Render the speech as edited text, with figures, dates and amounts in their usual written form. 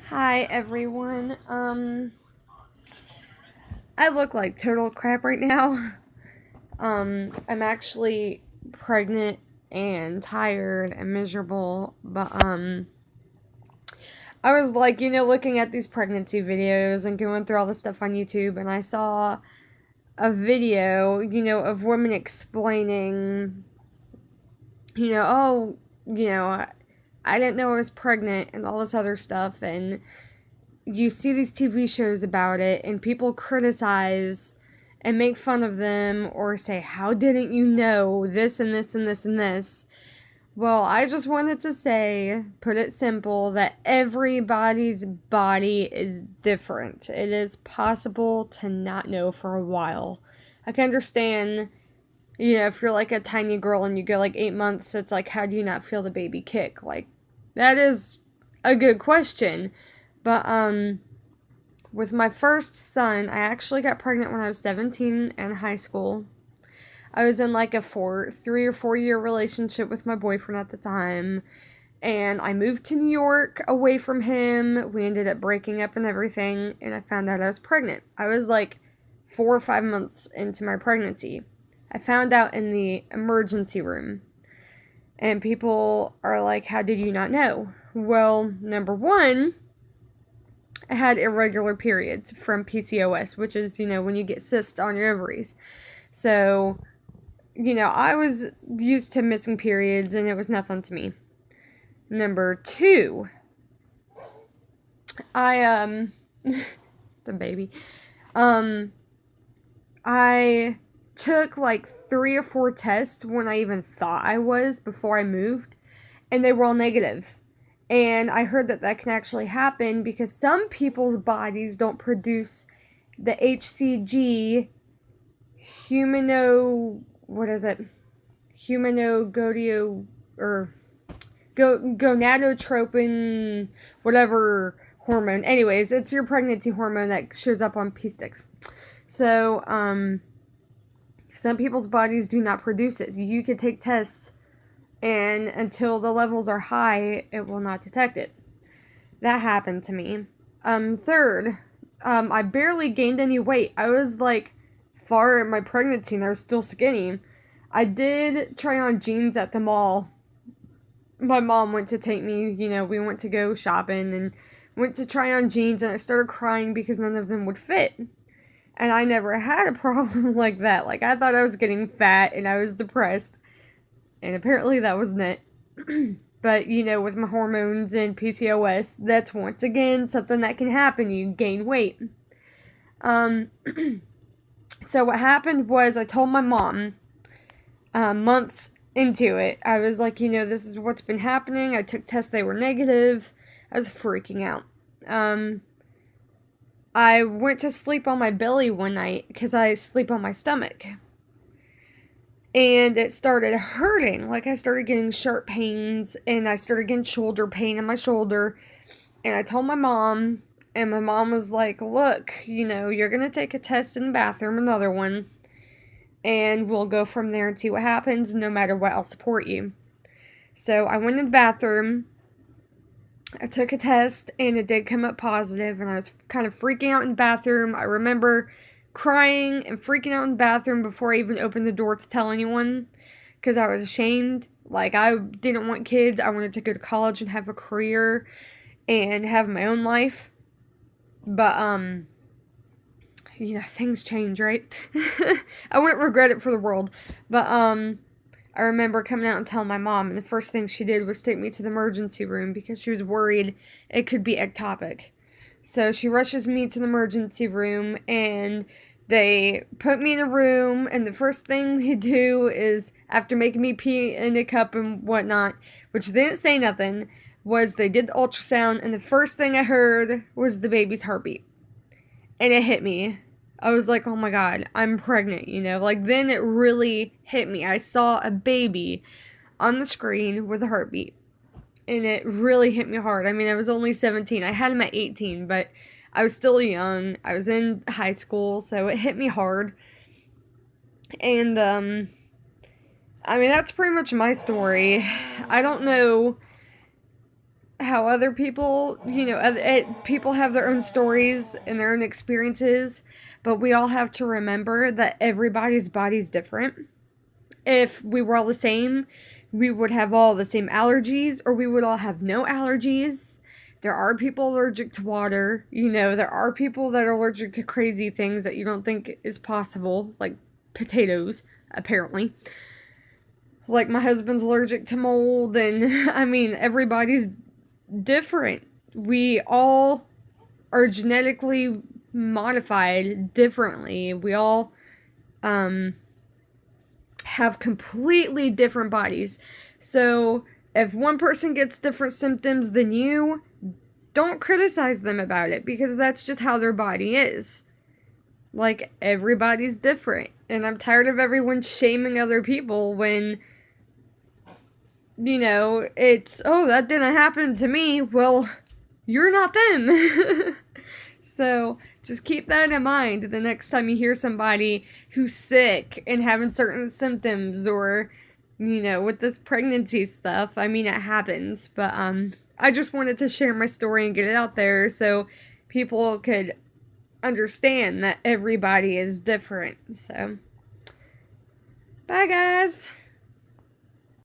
Hi everyone. I look like total crap right now. I'm actually pregnant and tired and miserable, but I was like, looking at these pregnancy videos and going through all the stuff on YouTube, and I saw a video, of women explaining, oh, you know, I didn't know I was pregnant and all this other stuff, and you see these TV shows about it, and people criticize and make fun of them or say, how didn't you know this and this and this and this? Well, I just wanted to say, put it simple, that everybody's body is different. It is possible to not know for a while. I can understand, if you're like a tiny girl and you go like 8 months, it's like, how do you not feel the baby kick? Like, that is a good question. But, with my first son, I actually got pregnant when I was 17 in high school. I was in like a 3 or 4 year relationship with my boyfriend at the time, and I moved to New York away from him. We ended up breaking up and everything, and I found out I was pregnant. I was like 4 or 5 months into my pregnancy. I found out in the emergency room, and people are like, how did you not know? Well, number one, I had irregular periods from PCOS, which is, when you get cysts on your ovaries. So, I was used to missing periods and it was nothing to me. Number two, I, the baby, um, I took like 3 or 4 tests when I even thought I was before I moved, and they were all negative. And I heard that that can actually happen because some people's bodies don't produce the HCG what is it? Humanogodio or gonadotropin, whatever hormone. Anyways, it's your pregnancy hormone that shows up on pee sticks. So, some people's bodies do not produce it. So you could take tests, and until the levels are high, it will not detect it. That happened to me. Third, I barely gained any weight. I was like far in my pregnancy and I was still skinny. I did try on jeans at the mall. My mom went to take me, we went to go shopping and went to try on jeans, and I started crying because none of them would fit. And I never had a problem like that. Like, I thought I was getting fat and I was depressed. And apparently that wasn't it. But, with my hormones and PCOS, that's once again something that can happen. You gain weight. Um, so what happened was I told my mom, months into it, I was like, this is what's been happening. I took tests, they were negative. I was freaking out. I went to sleep on my belly one night because I sleep on my stomach. And it started hurting. Like, I started getting sharp pains, and I started getting shoulder pain in my shoulder. And I told my mom, and my mom was like, look, you're going to take a test in the bathroom, another one, and we'll go from there and see what happens. No matter what, I'll support you. So I went in the bathroom. I took a test, and it did come up positive, and I was kind of freaking out in the bathroom. I remember crying and freaking out in the bathroom before I even opened the door to tell anyone because I was ashamed. Like, I didn't want kids. I wanted to go to college and have a career and have my own life. But, things change, right? I wouldn't regret it for the world. But, I remember coming out and telling my mom, and the first thing she did was take me to the emergency room because she was worried it could be ectopic. So she rushes me to the emergency room, and they put me in a room, and the first thing they do is, after making me pee in a cup and whatnot, which they didn't say nothing, was they did the ultrasound, and the first thing I heard was the baby's heartbeat. And it hit me. I was like, oh my god, I'm pregnant, Like, then it really hit me. I saw a baby on the screen with a heartbeat. And it really hit me hard. I mean, I was only 17. I had him at 18, but I was still young. I was in high school, so it hit me hard. And, I mean, that's pretty much my story. I don't know how other people, people have their own stories and their own experiences, but we all have to remember that everybody's body's different. If we were all the same, we would have all the same allergies, or we would all have no allergies. There are people allergic to water. There are people that are allergic to crazy things that you don't think is possible, like potatoes, apparently. Like, my husband's allergic to mold, and I mean, everybody's different. We all are genetically modified differently. We all have completely different bodies. So if one person gets different symptoms than you, don't criticize them about it, because that's just how their body is. Like, everybody's different. And I'm tired of everyone shaming other people when, it's, oh, that didn't happen to me. Well, you're not them. So just keep that in mind the next time you hear somebody who's sick and having certain symptoms, or, with this pregnancy stuff. I mean, it happens, but I just wanted to share my story and get it out there so people could understand that everybody is different. So, bye guys.